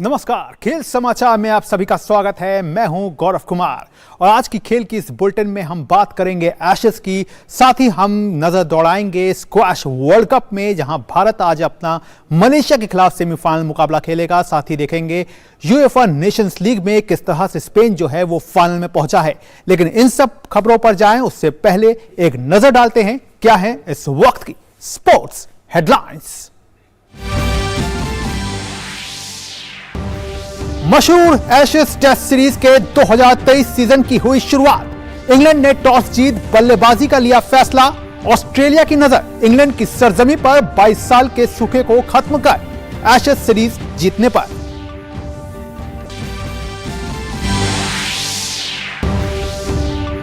नमस्कार, खेल समाचार में आप सभी का स्वागत है। मैं हूं गौरव कुमार और आज की खेल की इस बुलेटिन में हम बात करेंगे एशेज की, साथ ही हम नजर दौड़ाएंगे स्क्वैश वर्ल्ड कप में, जहां भारत आज अपना मलेशिया के खिलाफ सेमीफाइनल मुकाबला खेलेगा। साथ ही देखेंगे यूएफए नेशंस लीग में किस तरह से स्पेन जो है वो फाइनल में पहुंचा है। लेकिन इन सब खबरों पर जाएं उससे पहले एक नजर डालते हैं क्या है इस वक्त की स्पोर्ट्स हेडलाइंस। मशहूर एशेज टेस्ट सीरीज के 2023 सीजन की हुई शुरुआत। इंग्लैंड ने टॉस जीत बल्लेबाजी का लिया फैसला। ऑस्ट्रेलिया की नजर इंग्लैंड की सरजमी पर 22 साल के सूखे को खत्म कर एशेज सीरीज जीतने पर।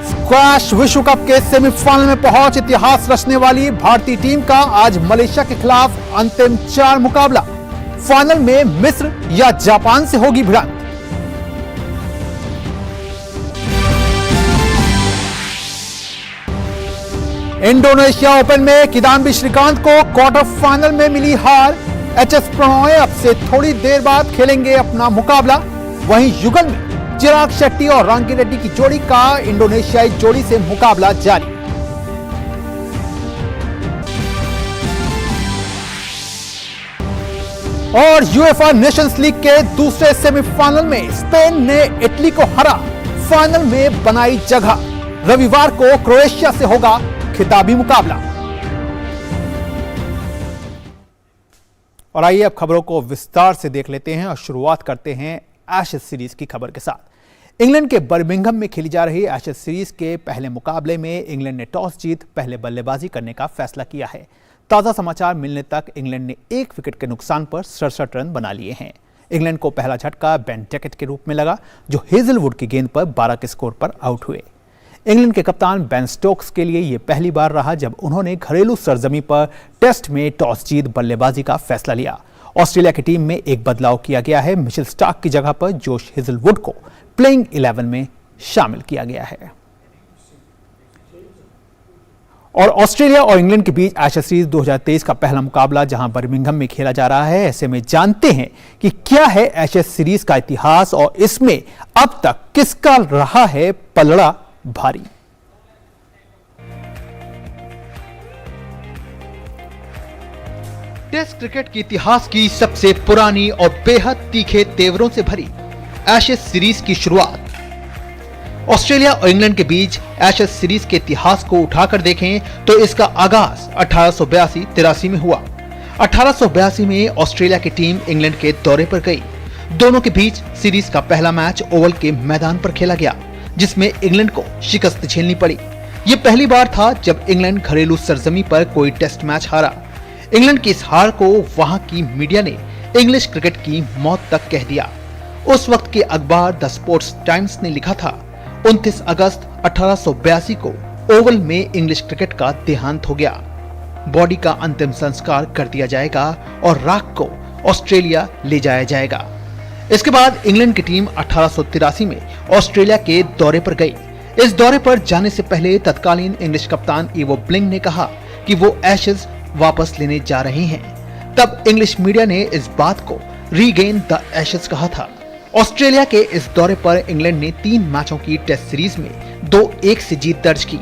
स्क्वैश विश्व कप के सेमीफाइनल में पहुंच इतिहास रचने वाली भारतीय टीम का आज मलेशिया के खिलाफ अंतिम 4 मुकाबला। फाइनल में मिस्र या जापान से होगी भिड़ंत। इंडोनेशिया ओपन में किदांबी श्रीकांत को क्वार्टर फाइनल में मिली हार। एचएस प्रणॉय अब से थोड़ी देर बाद खेलेंगे अपना मुकाबला। वहीं युगल में चिराग शेट्टी और रांकी रेड्डी की जोड़ी का इंडोनेशियाई जोड़ी से मुकाबला जारी। और यूएफए नेशंस लीग के दूसरे सेमीफाइनल में स्पेन ने इटली को हरा, फाइनल में बनाई जगह। रविवार को क्रोएशिया से होगा खिताबी मुकाबला। और आइए अब खबरों को विस्तार से देख लेते हैं और शुरुआत करते हैं एशेज सीरीज की खबर के साथ। इंग्लैंड के बर्मिंघम में खेली जा रही एशेज सीरीज के पहले मुकाबले में इंग्लैंड ने टॉस जीत पहले बल्लेबाजी करने का फैसला किया है। ताजा समाचार मिलने तक इंग्लैंड ने 1 विकेट के नुकसान पर 67 रन बना लिए हैं। इंग्लैंड को पहला झटका बेन डैकेट के रूप में लगा, जो हेजलवुड की गेंद पर 12 के स्कोर पर आउट हुए। इंग्लैंड के कप्तान बेन स्टोक्स के लिए यह पहली बार रहा जब उन्होंने घरेलू सरजमी पर टेस्ट में टॉस जीत बल्लेबाजी का फैसला लिया। ऑस्ट्रेलिया की टीम में एक बदलाव किया गया है। मिचेल स्टार्क की जगह पर जोश हेजलवुड को प्लेइंग 11 में शामिल किया गया है। और ऑस्ट्रेलिया और इंग्लैंड के बीच एशेज सीरीज 2023 का पहला मुकाबला जहां बर्मिंघम में खेला जा रहा है। ऐसे में जानते हैं कि क्या है एशेज सीरीज का इतिहास और इसमें अब तक किसका रहा है पलड़ा भारी। टेस्ट क्रिकेट के इतिहास की सबसे पुरानी और बेहद तीखे तेवरों से भरी एशेज सीरीज की शुरुआत। ऑस्ट्रेलिया और इंग्लैंड के बीच एशेज सीरीज के इतिहास को उठाकर देखें तो इसका आगाज 1882-83 में हुआ। 1882 में ऑस्ट्रेलिया की टीम इंग्लैंड के दौरे पर गई। दोनों के बीच सीरीज का पहला मैच ओवल के मैदान पर खेला गया, जिसमें इंग्लैंड को शिकस्त झेलनी पड़ी। यह पहली बार था जब इंग्लैंड घरेलू सरजमी पर कोई टेस्ट मैच हारा। इंग्लैंड की इस हार को वहां की मीडिया ने इंग्लिश क्रिकेट की मौत तक कह दिया। उस वक्त के अखबार द स्पोर्ट्स टाइम्स ने लिखा था, 29 अगस्त 1882 को ओवल में इंग्लिश क्रिकेट का देहांत हो गया। बॉडी का अंतिम संस्कार कर दिया जाएगा और राख को ऑस्ट्रेलिया ले जाया जाएगा। इसके बाद इंग्लैंड की टीम 1883 में ऑस्ट्रेलिया के दौरे पर गई। इस दौरे पर जाने से पहले तत्कालीन इंग्लिश कप्तान इवो ब्लिंग ने कहा कि वो एशेज वापस लेने जा रहे हैं। तब इंग्लिश मीडिया ने इस बात को रीगेन द एशेज कहा था। ऑस्ट्रेलिया के इस दौरे पर इंग्लैंड ने 3 मैचों की टेस्ट सीरीज में 2-1 से जीत दर्ज की।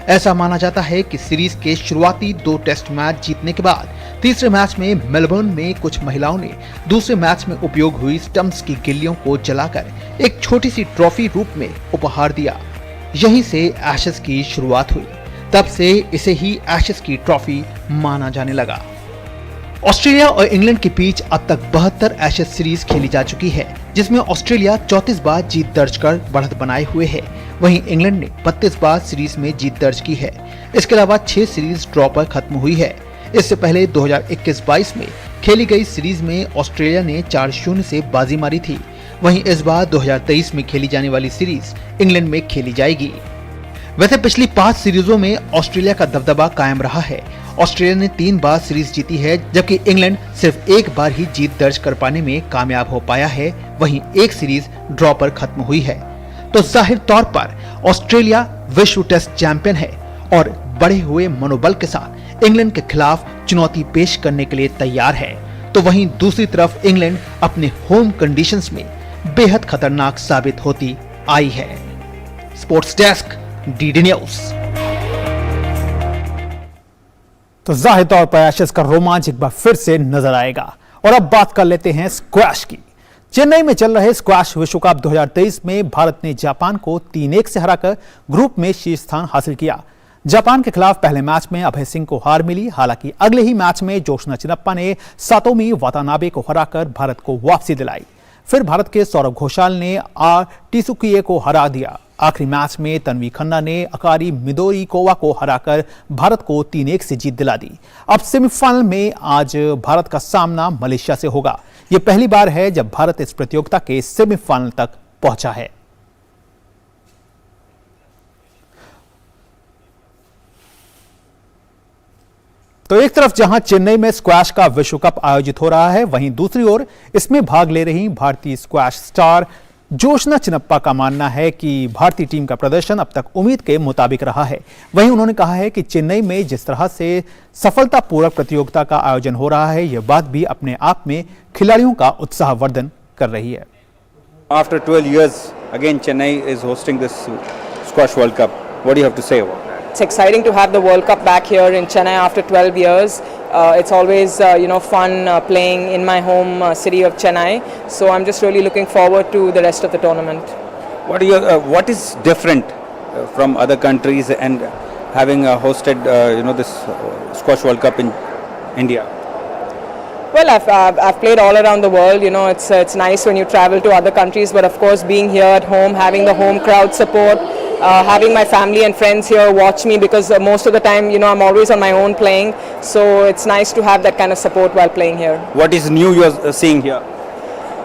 ऐसा माना जाता है कि सीरीज के शुरुआती 2 टेस्ट मैच जीतने के बाद तीसरे मैच में मेलबर्न में कुछ महिलाओं ने दूसरे मैच में उपयोग हुई स्टंप्स की गिल्लियों को जलाकर एक छोटी सी ट्रॉफी रूप में उपहार दिया। यहीं से एशेज की शुरुआत हुई। तब से इसे ही एशेज की ट्रॉफी माना जाने लगा। ऑस्ट्रेलिया और इंग्लैंड के बीच अब तक 72 एशेज सीरीज खेली जा चुकी है, जिसमें ऑस्ट्रेलिया 34 बार जीत दर्ज कर बढ़त बनाए हुए है। वहीं इंग्लैंड ने 32 बार सीरीज में जीत दर्ज की है। इसके अलावा 6 सीरीज ड्रॉ पर खत्म हुई है। इससे पहले 2021-22 में खेली गई सीरीज में ऑस्ट्रेलिया ने 4-0 से बाजी मारी थी। वहीं इस बार 2023 में खेली जाने वाली सीरीज इंग्लैंड में खेली जाएगी। वैसे पिछली 5 सीरीजों में ऑस्ट्रेलिया का दबदबा कायम रहा है। ऑस्ट्रेलिया ने 3 बार सीरीज जीती है, जबकि इंग्लैंड सिर्फ 1 बार ही जीत दर्ज कर पाने में कामयाब हो पाया है। वहीं 1 सीरीज ड्रॉ पर खत्म हुई है। तो जाहिर तौर पर ऑस्ट्रेलिया विश्व टेस्ट चैंपियन है और बढ़े हुए मनोबल के साथ इंग्लैंड के खिलाफ चुनौती पेश करने के लिए तैयार है। तो वहीं दूसरी तरफ इंग्लैंड अपने होम कंडीशंस में बेहद खतरनाक साबित होती आई है। Sports desk, DD news. तो जाहिर तौर पर एशेज का रोमांच एक बार फिर से नजर आएगा। और अब बात कर लेते हैं स्क्वैश की। चेन्नई में चल रहे स्क्वैश विश्व कप 2023 में भारत ने जापान को 3-1 से हराकर ग्रुप में शीर्ष स्थान हासिल किया। जापान के खिलाफ पहले मैच में अभय सिंह को हार मिली। हालांकि अगले ही मैच में जोशना चिनप्पा ने सातोमी वातानाबे को हराकर भारत को वापसी दिलाई। फिर भारत के सौरभ घोषाल ने आर टिसुकिए को हरा दिया। आखिरी मैच में तन्वी खन्ना ने अकारी मिदोरिकोवा को हराकर भारत को 3-1 से जीत दिला दी। अब सेमीफाइनल में आज भारत का सामना मलेशिया से होगा। यह पहली बार है जब भारत इस प्रतियोगिता के सेमीफाइनल तक पहुंचा है। तो एक तरफ जहां चेन्नई में स्क्वैश का विश्व कप आयोजित हो रहा है, वहीं दूसरी ओर इसमें भाग ले रही भारतीय स्क्वैश स्टार जोशना चिनप्पा का मानना है कि भारतीय टीम का प्रदर्शन अब तक उम्मीद के मुताबिक रहा है। वहीं उन्होंने कहा है कि चेन्नई में जिस तरह से सफलतापूर्वक प्रतियोगिता का आयोजन हो रहा है, यह बात भी अपने आप में खिलाड़ियों का उत्साहवर्धन कर रही है। After 12 years, again Chennai is hosting this squash World Cup. What do you have to say about that? It's exciting to have the World Cup back here in Chennai after 12 years. It's always fun playing in my home city of Chennai. So I'm just really looking forward to the rest of the tournament. What is different from other countries and having hosted this squash World Cup in India? Well, I've played all around the world. It's nice when you travel to other countries, but of course being here at home, having the home crowd support, having my family and friends here watch me, because most of the time I'm always on my own playing, so it's nice to have that kind of support while playing here. What is new you are seeing here?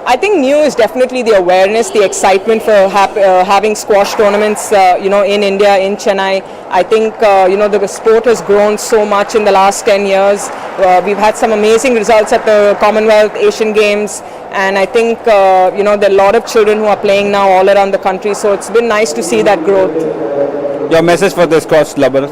I think new is definitely the awareness, the excitement for having squash tournaments, in India, in Chennai. I think, the sport has grown so much in the last 10 years. We've had some amazing results at the Commonwealth, Asian Games, and I think, there are a lot of children who are playing now all around the country, so it's been nice to see that growth. Your message for the squash lovers?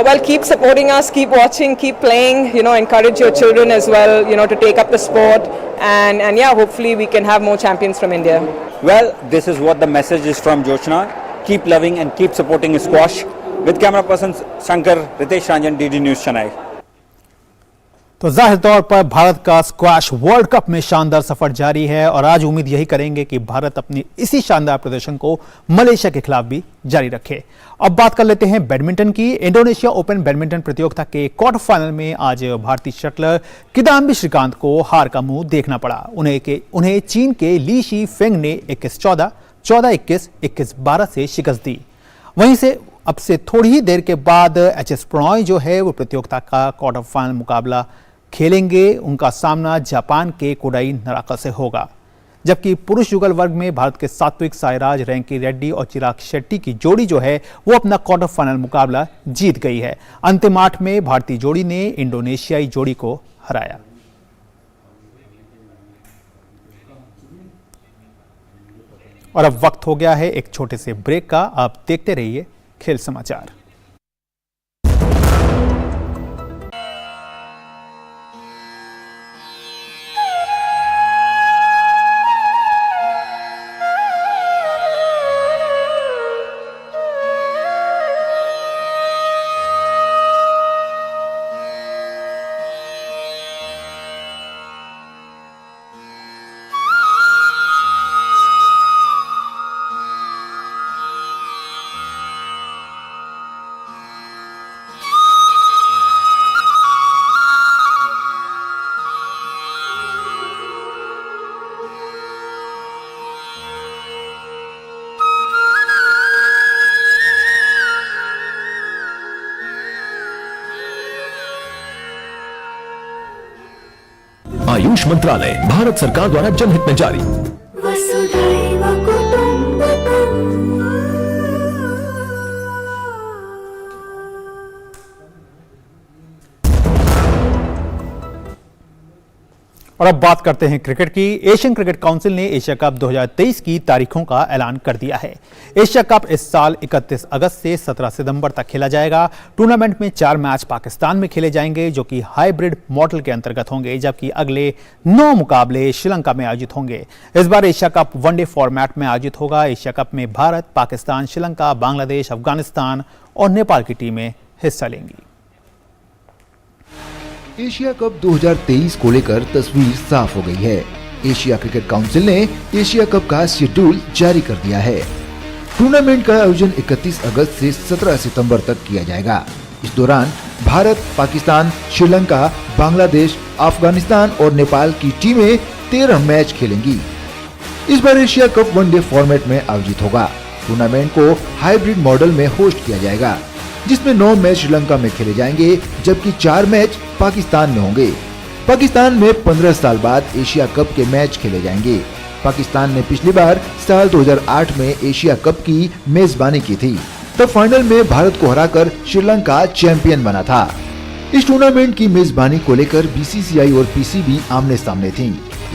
Well, keep supporting us, keep watching, keep playing, encourage your children as well, to take up the sport, and yeah, hopefully we can have more champions from India. Well, this is what the message is from Joshna. Keep loving and keep supporting squash. With camera person Shankar, Ritesh Ranjan, DD News, Chennai. तो जाहिर तौर पर भारत का squash world cup में शानदार सफर जारी है और आज उम्मीद यही करेंगे कि भारत अपनी इसी शानदार प्रदर्शन को मलेशिया के खिलाफ भी जारी रखे। अब बात कर लेते हैं बैडमिंटन की। इंडोनेशिया ओपन बैडमिंटन प्रतियोगिता के क्वार्टर फाइनल में आज भारतीय शटलर किदाम्बी श्रीकांत को हार का मुंह देखना पड़ा। उन्हें चीन के ली शी फेंग ने 21-14, 14-21, 21-12 से शिकस्त दी। वहीं से अब से थोड़ी ही देर के बाद एच.एस. प्रणॉय जो है वो प्रतियोगिता का क्वार्टर फाइनल मुकाबला खेलेंगे। उनका सामना जापान के कोडाई नराका से होगा। जबकि पुरुष युगल वर्ग में भारत के सात्विक साईराज, रैंकी रेड्डी और चिराग शेट्टी की जोड़ी जो है वो अपना क्वार्टर फाइनल मुकाबला जीत गई है। अंतिम 8 में भारतीय जोड़ी ने इंडोनेशियाई जोड़ी को हराया। और अब वक्त हो गया है एक छोटे से ब्रेक का। आप देखते रहिए खेल समाचार। आयुष मंत्रालय, भारत सरकार द्वारा जनहित में जारी। वसुधैव कुटुंबकम्। और अब बात करते हैं क्रिकेट की। एशियन क्रिकेट काउंसिल ने एशिया कप 2023 की तारीखों का ऐलान कर दिया है। एशिया कप इस साल 31 अगस्त से 17 सितंबर तक खेला जाएगा। टूर्नामेंट में 4 मैच पाकिस्तान में खेले जाएंगे, जो कि हाइब्रिड मॉडल के अंतर्गत होंगे, जबकि अगले 9 मुकाबले श्रीलंका में आयोजित होंगे। इस बार एशिया कप वनडे फॉर्मेट में आयोजित होगा। एशिया कप में भारत, पाकिस्तान, श्रीलंका, बांग्लादेश, अफगानिस्तान और नेपाल की टीमें हिस्सा लेंगी। एशिया कप 2023 को लेकर तस्वीर साफ हो गई है। एशिया क्रिकेट काउंसिल ने एशिया कप का शेड्यूल जारी कर दिया है। टूर्नामेंट का आयोजन 31 अगस्त से 17 सितंबर तक किया जाएगा। इस दौरान भारत, पाकिस्तान, श्रीलंका, बांग्लादेश, अफगानिस्तान और नेपाल की टीमें 13 मैच खेलेंगी। इस बार एशिया कप वनडे फॉर्मेट में आयोजित होगा। टूर्नामेंट को हाइब्रिड मॉडल में होस्ट किया जाएगा, जिसमें 9 मैच श्रीलंका में खेले जाएंगे, जबकि 4 मैच पाकिस्तान में होंगे। पाकिस्तान में 15 साल बाद एशिया कप के मैच खेले जाएंगे। पाकिस्तान ने पिछली बार साल 2008 में एशिया कप की मेजबानी की थी। तब फाइनल में भारत को हराकर श्रीलंका चैंपियन बना था। इस टूर्नामेंट की मेजबानी को लेकर बीसीसीआई और पीसीबी आमने सामने थी।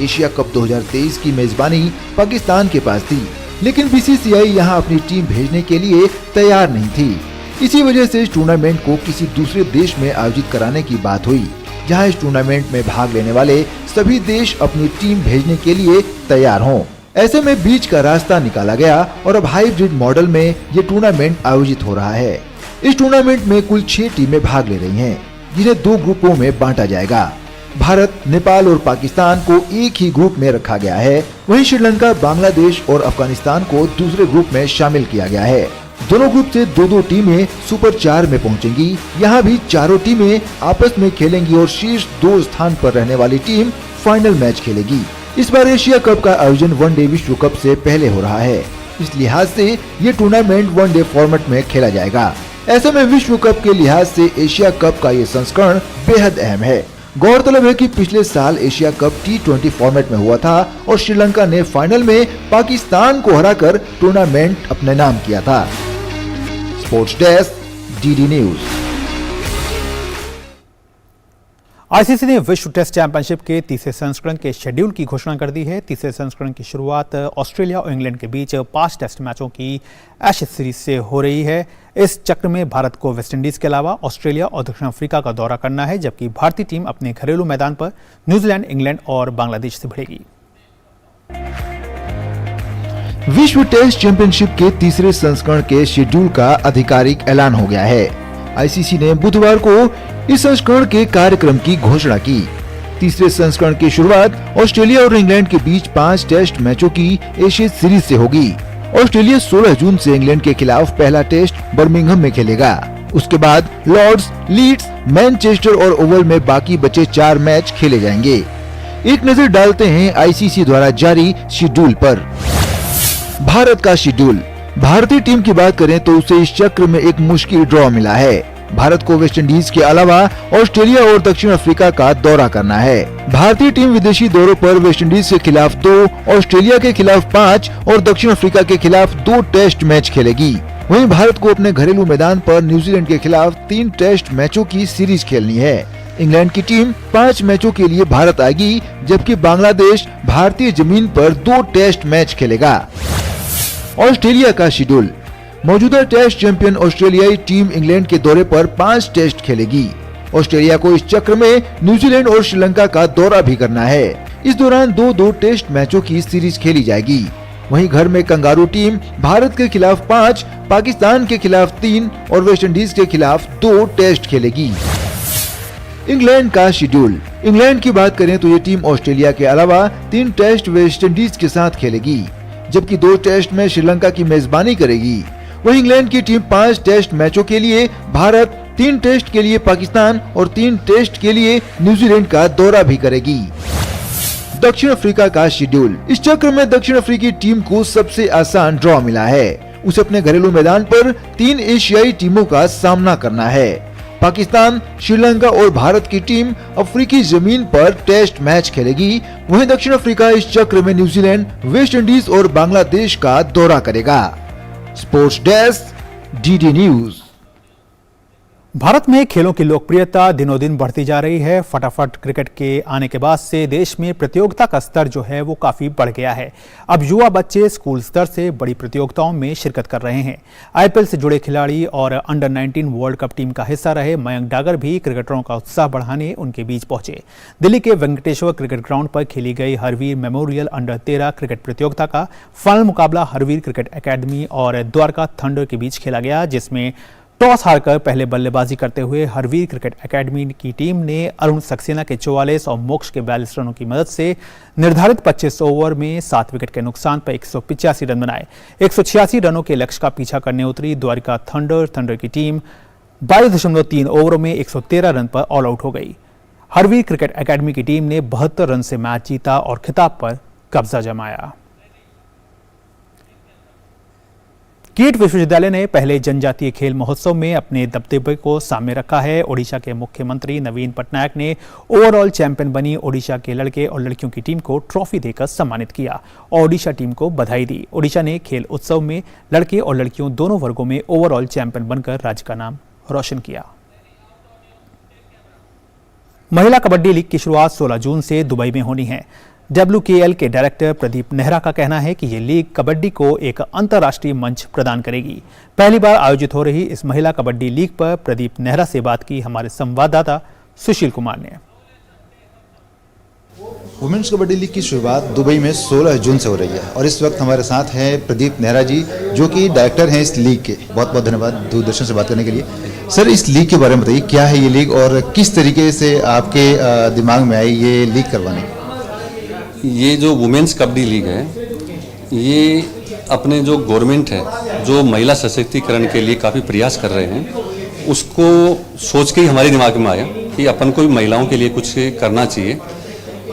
एशिया कप 2023 की मेजबानी पाकिस्तान के पास थी, लेकिन बीसीसीआई यहाँ अपनी टीम भेजने के लिए तैयार नहीं थी। इसी वजह से इस टूर्नामेंट को किसी दूसरे देश में आयोजित कराने की बात हुई, जहां इस टूर्नामेंट में भाग लेने वाले सभी देश अपनी टीम भेजने के लिए तैयार हों। ऐसे में बीच का रास्ता निकाला गया और अब हाइब्रिड मॉडल में ये टूर्नामेंट आयोजित हो रहा है। इस टूर्नामेंट में कुल 6 टीमें भाग ले रही हैं, जिन्हें 2 ग्रुपों में बांटा जाएगा। भारत, नेपाल और पाकिस्तान को एक ही ग्रुप में रखा गया है। वहीं श्रीलंका, बांग्लादेश और अफगानिस्तान को दूसरे ग्रुप में शामिल किया गया है। दोनों ग्रुप से 2-2 टीमें सुपर 4 में पहुंचेंगी। यहाँ भी चारों टीमें आपस में खेलेंगी और शीर्ष 2 स्थान पर रहने वाली टीम फाइनल मैच खेलेगी। इस बार एशिया कप का आयोजन वनडे विश्व कप से पहले हो रहा है। इस लिहाज से ये टूर्नामेंट वनडे फॉर्मेट में खेला जाएगा। ऐसे में विश्व कप के लिहाज से एशिया कप का ये संस्करण बेहद अहम है। गौरतलब है कि पिछले साल एशिया कप T20 फॉर्मेट में हुआ था और श्रीलंका ने फाइनल में पाकिस्तान को हराकर टूर्नामेंट अपने नाम किया था। Sports desk, DD news. ICC ने विश्व टेस्ट चैंपियनशिप के तीसरे संस्करण के शेड्यूल की घोषणा कर दी है। तीसरे संस्करण की शुरुआत ऑस्ट्रेलिया और इंग्लैंड के बीच 5 टेस्ट मैचों की एशेज सीरीज से हो रही है। इस चक्र में भारत को वेस्टइंडीज के अलावा ऑस्ट्रेलिया और दक्षिण अफ्रीका का दौरा करना है, जबकि भारतीय टीम अपने घरेलू मैदान पर न्यूजीलैंड, इंग्लैंड और बांग्लादेश से भिड़ेगी। विश्व टेस्ट चैंपियनशिप के तीसरे संस्करण के शेड्यूल का आधिकारिक ऐलान हो गया है। आईसीसी ने बुधवार को इस संस्करण के कार्यक्रम की घोषणा की। तीसरे संस्करण की शुरुआत ऑस्ट्रेलिया और इंग्लैंड के बीच 5 टेस्ट मैचों की एशेज सीरीज से होगी। ऑस्ट्रेलिया 16 जून से इंग्लैंड के खिलाफ पहला टेस्ट बर्मिंघम में खेलेगा। उसके बाद लॉर्ड्स, लीड्स, मैनचेस्टर और ओवल में बाकी बचे 4 मैच खेले जाएंगे। एक नजर डालते हैं आईसीसी द्वारा जारी शेड्यूल पर। भारत का शेड्यूल। भारतीय टीम की बात करें तो उसे इस चक्र में एक मुश्किल ड्रॉ मिला है। भारत को वेस्टइंडीज के अलावा ऑस्ट्रेलिया और दक्षिण अफ्रीका का दौरा करना है। भारतीय टीम विदेशी दौरों पर वेस्टइंडीज के खिलाफ 2, ऑस्ट्रेलिया के खिलाफ 5 और दक्षिण अफ्रीका के खिलाफ 2 टेस्ट मैच खेलेगी। वहीं भारत को अपने घरेलू मैदान पर न्यूजीलैंड के खिलाफ 3 टेस्ट मैचों की सीरीज खेलनी है। इंग्लैंड की टीम 5 मैचों के लिए भारत आएगी, जबकि बांग्लादेश भारतीय जमीन पर 2 टेस्ट मैच खेलेगा। ऑस्ट्रेलिया का शेड्यूल। मौजूदा टेस्ट चैंपियन ऑस्ट्रेलियाई टीम इंग्लैंड के दौरे पर 5 टेस्ट खेलेगी। ऑस्ट्रेलिया को इस चक्र में न्यूजीलैंड और श्रीलंका का दौरा भी करना है। इस दौरान 2-2 टेस्ट मैचों की सीरीज खेली जाएगी। वहीं घर में कंगारू टीम भारत के खिलाफ 5, पाकिस्तान के खिलाफ 3 और वेस्टइंडीज के खिलाफ 2 टेस्ट खेलेगी। इंग्लैंड का शेड्यूल। इंग्लैंड की बात करें तो ये टीम ऑस्ट्रेलिया के अलावा 3 टेस्ट वेस्टइंडीज के साथ खेलेगी, जबकि 2 टेस्ट में श्रीलंका की मेजबानी करेगी। वहीं इंग्लैंड की टीम 5 टेस्ट मैचों के लिए भारत, 3 टेस्ट के लिए पाकिस्तान और 3 टेस्ट के लिए न्यूजीलैंड का दौरा भी करेगी। दक्षिण अफ्रीका का शेड्यूल। इस चक्र में दक्षिण अफ्रीकी टीम को सबसे आसान ड्रॉ मिला है। उसे अपने घरेलू मैदान पर 3 एशियाई टीमों का सामना करना है। पाकिस्तान, श्रीलंका और भारत की टीम अफ्रीकी जमीन पर टेस्ट मैच खेलेगी। वहीं दक्षिण अफ्रीका इस चक्र में न्यूजीलैंड, वेस्ट इंडीज और बांग्लादेश का दौरा करेगा। Sports desk, DD news. Bharat में खेलों की लोकप्रियता दिनों दिन बढ़ती जा रही है। फटाफट क्रिकेट के आने के बाद से देश में प्रतियोगिता का स्तर जो है वो काफी बढ़ गया है। अब युवा बच्चे स्कूल स्तर से बड़ी प्रतियोगिताओं में शिरकत कर रहे हैं। आईपीएल से जुड़े खिलाड़ी और अंडर 19 वर्ल्ड कप टीम का हिस्सा रहे मयंक डागर भी क्रिकेटरों का उत्साह बढ़ाने उनके बीच पहुंचे। दिल्ली के वेंकटेश्वर क्रिकेट ग्राउंड पर खेली गई हरवीर मेमोरियल अंडर 13 क्रिकेट प्रतियोगिता का फाइनल मुकाबला हरवीर क्रिकेट एकेडमी और द्वारका थंडर के बीच खेला गया, जिसमें टॉस हारकर पहले बल्लेबाजी करते हुए हरवीर क्रिकेट एकेडमी की टीम ने अरुण सक्सेना के 44 और मोक्ष के 42 रनों की मदद से निर्धारित 25 ओवर में 7 विकेट के नुकसान पर 185 रन बनाए। 186 रनों के लक्ष्य का पीछा करने उतरी द्वारका थंडर की टीम 22.3 ओवरों में 113 रन पर ऑल आउट हो गई। हरवीर क्रिकेट एकेडमी की टीम ने 72 रन से मैच जीता और खिताब पर कब्जा जमाया। कीट विश्वविद्यालय ने पहले जनजातीय खेल महोत्सव में अपने दबदबे को सामने रखा है। ओडिशा के मुख्यमंत्री नवीन पटनायक ने ओवरऑल चैंपियन बनी ओडिशा के लड़के और लड़कियों की टीम को ट्रॉफी देकर सम्मानित किया और ओडिशा टीम को बधाई दी। ओडिशा ने खेल उत्सव में लड़के और लड़कियों दोनों वर्गों में ओवरऑल चैंपियन बनकर राज्य का नाम रोशन किया। महिला कबड्डी लीग की शुरुआत 16 जून से दुबई में होनी है। WKL के डायरेक्टर प्रदीप नेहरा का कहना है कि ये लीग कबड्डी को एक अंतर्राष्ट्रीय मंच प्रदान करेगी। पहली बार आयोजित हो रही इस महिला कबड्डी लीग पर प्रदीप नेहरा से बात की हमारे संवाददाता सुशील कुमार ने। वुमेन्स कबड्डी लीग की शुरुआत दुबई में 16 जून से हो रही है और इस वक्त हमारे साथ हैं प्रदीप नेहरा जी, जो कि डायरेक्टर हैं इस लीग के। बहुत बहुत धन्यवाद दूरदर्शन से बात करने के लिए। सर, इस लीग के बारे में बताइए, क्या है ये लीग और किस तरीके से आपके दिमाग में आई ये लीग करवाने? ये जो वुमेन्स कबड्डी लीग है, ये अपने जो गवर्नमेंट है जो महिला सशक्तिकरण के लिए काफ़ी प्रयास कर रहे हैं, उसको सोच के ही हमारे दिमाग में आया कि अपन को भी महिलाओं के लिए कुछ करना चाहिए।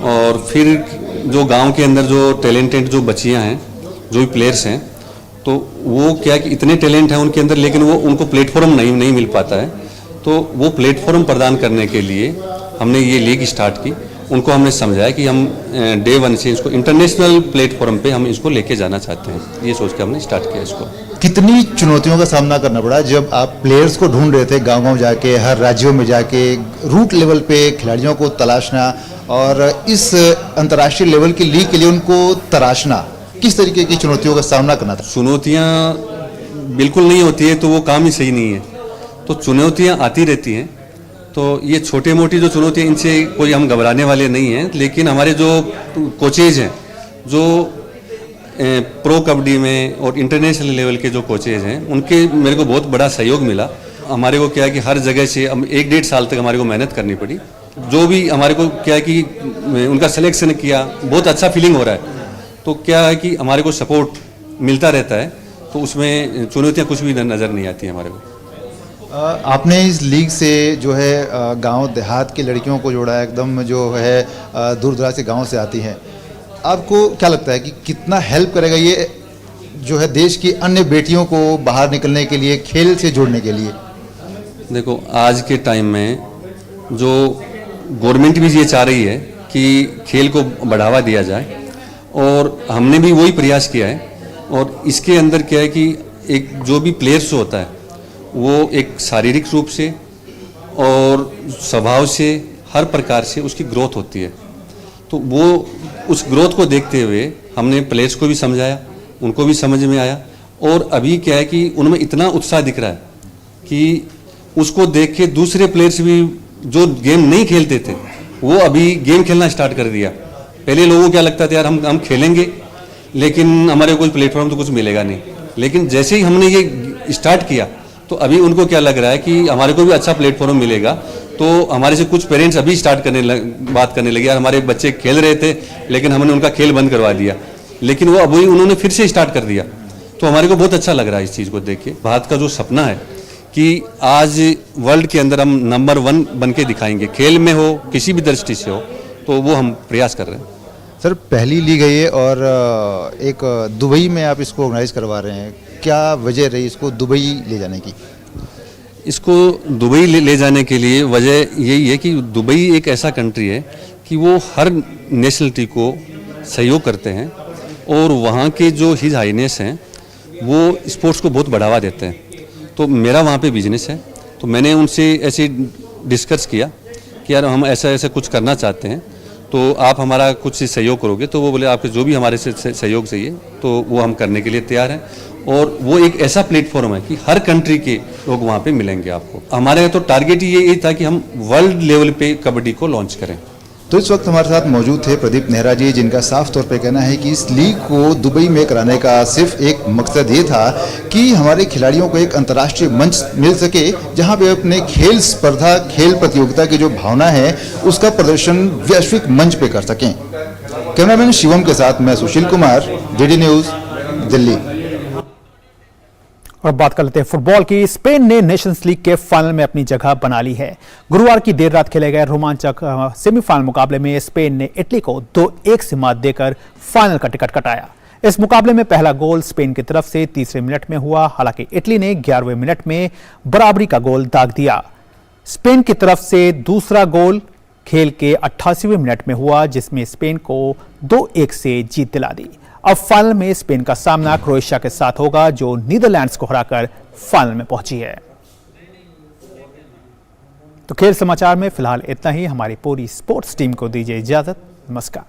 और फिर जो गांव के अंदर जो टैलेंटेड जो बच्चियां हैं, जो भी प्लेयर्स हैं, तो वो क्या कि इतने टैलेंट हैं उनके अंदर, लेकिन वो उनको प्लेटफॉर्म नहीं मिल पाता है। तो वो प्लेटफॉर्म प्रदान करने के लिए हमने ये लीग स्टार्ट की। उनको हमने समझाया कि हम डे 1 से इसको इंटरनेशनल प्लेटफॉर्म पे हम इसको लेके जाना चाहते हैं। ये सोच के हमने स्टार्ट किया इसको। कितनी चुनौतियों का सामना करना पड़ा जब आप प्लेयर्स को ढूंढ रहे थे, गांव-गांव जाके, हर राज्यों में जाके, रूट लेवल पे खिलाड़ियों को तलाशना और इस अंतर्राष्ट्रीय लेवल की लीग के लिए उनको तराशना, किस तरीके की चुनौतियों का सामना करना था? चुनौतियाँ बिल्कुल नहीं होती है तो वो काम ही सही नहीं है। तो चुनौतियाँ आती रहती हैं। तो ये छोटे मोटी जो चुनौतियाँ, इनसे कोई हम घबराने वाले नहीं हैं। लेकिन हमारे जो कोचेज हैं, जो प्रो कबड्डी में और इंटरनेशनल लेवल के जो कोचेज हैं, उनके मेरे को बहुत बड़ा सहयोग मिला। हमारे को क्या है कि हर जगह से हम 1-1.5 साल तक हमारे को मेहनत करनी पड़ी। जो भी हमारे को क्या है कि उनका सिलेक्शन किया, बहुत अच्छा फीलिंग हो रहा है। तो क्या है कि हमारे को सपोर्ट मिलता रहता है, तो उसमें चुनौतियाँ कुछ भी नज़र नहीं आती हमारे को। आपने इस लीग से जो है गांव देहात की लड़कियों को जोड़ा है, एकदम जो है दूर दराज के गाँव से आती हैं। आपको क्या लगता है कि कितना हेल्प करेगा ये जो है देश की अन्य बेटियों को बाहर निकलने के लिए, खेल से जोड़ने के लिए? देखो, आज के टाइम में जो गवर्नमेंट भी ये चाह रही है कि खेल को बढ़ावा दिया जाए और हमने भी वही प्रयास किया है। और इसके अंदर क्या है कि एक जो भी प्लेयर्स होता है वो एक शारीरिक रूप से और स्वभाव से हर प्रकार से उसकी ग्रोथ होती है। तो वो उस ग्रोथ को देखते हुए हमने प्लेयर्स को भी समझाया, उनको भी समझ में आया। और अभी क्या है कि उनमें इतना उत्साह दिख रहा है कि उसको देख के दूसरे प्लेयर्स भी जो गेम नहीं खेलते थे वो अभी गेम खेलना स्टार्ट कर दिया। पहले लोगों को क्या लगता था, यार हम खेलेंगे लेकिन हमारे कोई प्लेटफॉर्म तो कुछ मिलेगा नहीं। लेकिन जैसे ही हमने ये स्टार्ट किया तो अभी उनको क्या लग रहा है कि हमारे को भी अच्छा प्लेटफॉर्म मिलेगा। तो हमारे से कुछ पेरेंट्स अभी बात करने लगे, यार हमारे बच्चे खेल रहे थे लेकिन हमने उनका खेल बंद करवा दिया, लेकिन वो अभी उन्होंने फिर से स्टार्ट कर दिया। तो हमारे को बहुत अच्छा लग रहा है इस चीज़ को देख के। भारत का जो सपना है कि आज वर्ल्ड के अंदर हम नंबर 1 बन के दिखाएंगे, खेल में हो किसी भी दृष्टि से हो, तो वो हम प्रयास कर रहे हैं। सर, पहली लीग है ये और एक दुबई में आप इसको ऑर्गेनाइज करवा रहे हैं, क्या वजह रही इसको दुबई ले जाने की? इसको दुबई ले जाने के लिए वजह यही है कि दुबई एक ऐसा कंट्री है कि वो हर नेशनलिटी को सहयोग करते हैं और वहाँ के जो हिज हाईनेस हैं वो स्पोर्ट्स को बहुत बढ़ावा देते हैं। तो मेरा वहाँ पे बिजनेस है, तो मैंने उनसे ऐसे डिस्कस किया कि यार हम ऐसा ऐसा कुछ करना चाहते हैं, तो आप हमारा कुछ सहयोग करोगे? तो वो बोले आपके जो भी हमारे से सहयोग चाहिए तो वो हम करने के लिए तैयार हैं। और वो एक ऐसा प्लेटफॉर्म है कि हर कंट्री के लोग वहाँ पे मिलेंगे आपको। हमारे तो टारगेट ये था कि हम वर्ल्ड लेवल पे कबड्डी को लॉन्च करें। तो इस वक्त हमारे साथ मौजूद थे प्रदीप नेहरा जी, जिनका साफ तौर पे कहना है कि इस लीग को दुबई में कराने का सिर्फ एक मकसद ये था कि हमारे खिलाड़ियों को एक अंतर्राष्ट्रीय मंच मिल सके, जहां पे अपने खेल स्पर्धा, खेल प्रतियोगिता की जो भावना है उसका प्रदर्शन वैश्विक मंच पे कर सकें। कैमरामैन शिवम के साथ मैं सुशील कुमार, डीडी न्यूज, दिल्ली। और बात कर लेते हैं फुटबॉल की। स्पेन ने नेशंस लीग के फाइनल में अपनी जगह बना ली है। गुरुवार की देर रात खेले गए रोमांचक सेमीफाइनल मुकाबले में स्पेन ने इटली को 2-1 से मात देकर फाइनल का टिकट कटाया। इस मुकाबले में पहला गोल स्पेन की तरफ से तीसरे मिनट में हुआ, हालांकि इटली ने 11वें मिनट में बराबरी का गोल दाग दिया। स्पेन की तरफ से दूसरा गोल खेल के 88वें मिनट में हुआ, जिसमें स्पेन को 2-1 से जीत दिला दी। अब फाइनल में स्पेन का सामना क्रोएशिया के साथ होगा, जो नीदरलैंड्स को हराकर फाइनल में पहुंची है। तो खेल समाचार में फिलहाल इतना ही। हमारी पूरी स्पोर्ट्स टीम को दीजिए इजाजत। नमस्कार।